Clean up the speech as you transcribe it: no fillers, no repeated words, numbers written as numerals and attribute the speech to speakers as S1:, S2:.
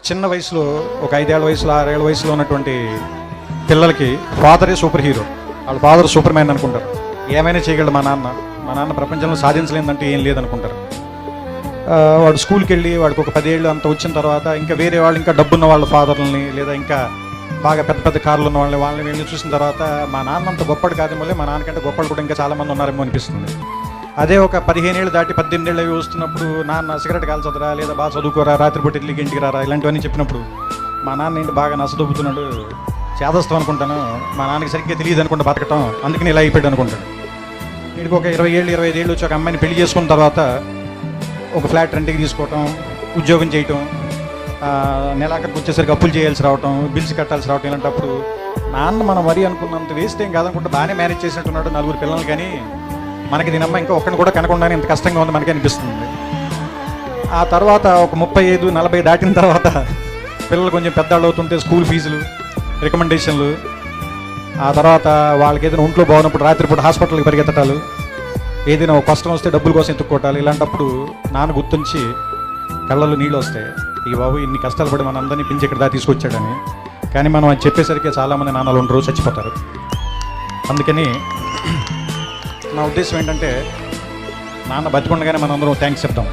S1: చిన్న వయసులో ఒక 5 ఏళ్ల వయసులో 6 ఏళ్ల వయసులో ఉన్నటువంటి పిల్లలకి ఫాదరే సూపర్ హీరో. వాళ్ళ ఫాదర్ సూపర్ మ్యాన్ అనుకుంటారు. ఏమైనా చేయగలడు మా నాన్న ప్రపంచంలో సాధించలేదంటే ఏం లేదనుకుంటారు. వాడు స్కూల్కి వెళ్ళి వాడికి ఒక 10 ఏళ్ళు అంత వచ్చిన తర్వాత ఇంకా వేరే వాళ్ళు ఇంకా డబ్బున్న వాళ్ళ ఫాదర్లని లేదా ఇంకా బాగా పెద్ద పెద్ద కార్లు ఉన్న వాళ్ళని వెళ్ళి చూసిన తర్వాత మా నాన్న అంత గొప్పడు కాదేమో, మా నాన్నకంటే గొప్పలు కూడా ఇంకా చాలామంది ఉన్నారేమో అనిపిస్తుంది. అదే ఒక 15 ఏళ్ళు దాటి 18 ఏళ్ళు అవి వస్తున్నప్పుడు నాన్న సిగరెట్ కాల్చదురా లేదా బాగా చదువుకోరా, రాత్రిపూట ఇల్లుకి ఇంటికి రారా ఇలాంటివన్నీ చెప్పినప్పుడు మా నాన్న ఏంటి బాగా నచ్చదొబ్బుతున్నాడు, చేదస్తాం అనుకుంటాను, మా నాన్నకి సరిగ్గా తెలియదు అనుకుంటా బతకటం, అందుకని ఇలా అయిపోయాడు అనుకుంటాడు. వీడికి ఒక 20 ఏళ్ళు 25 ఏళ్ళు వచ్చి ఒక అమ్మాయిని పెళ్లి చేసుకున్న తర్వాత ఒక ఫ్లాట్ రెంట్కి తీసుకోవటం, ఉద్యోగం చేయటం, నెలాఖరికి వచ్చేసరికి అప్పులు చేయాల్సి రావటం, బిల్స్ కట్టాల్సి రావటం. ఇలాంటప్పుడు నాన్న మనం మరీ అనుకున్నంత వేస్ట్ ఏం కాదనుకుంటే బాగానే మేనేజ్ చేసినట్టున్నాడు 4 పిల్లలు, కానీ మనకి దీనమ్మ ఇంకా ఒక్కడిని కూడా కనకుండానే ఇంత కష్టంగా ఉంది మనకి అనిపిస్తుంది. ఆ తర్వాత ఒక 35-40 దాటిన తర్వాత పిల్లలు కొంచెం పెద్దవాళ్ళు అవుతుంటే స్కూల్ ఫీజులు, రికమెండేషన్లు, ఆ తర్వాత వాళ్ళకి ఏదైనా ఒంట్లో బాగున్నప్పుడు రాత్రిపూట హాస్పిటల్కి పరిగెత్తటాలు, ఏదైనా ఒక కష్టం వస్తే డబ్బుల కోసం ఎత్తుక్కోవటాలు. ఇలాంటప్పుడు నాన్న గుర్తుంచి కళ్ళల్లో నీళ్ళు వస్తాయి, ఈ బాబు ఇన్ని కష్టాలు పడి మన అందరినీ పిలిచి ఇక్కడ దాకా తీసుకొచ్చాడని. కానీ మనం అది చెప్పేసరికి చాలామంది నాన్నలు ఉండరు, చచ్చిపోతారు. అందుకని నా ఉద్దేశం ఏంటంటే నాన్న బతికుండగానే మనం అందరం థ్యాంక్స్ చెప్తాం.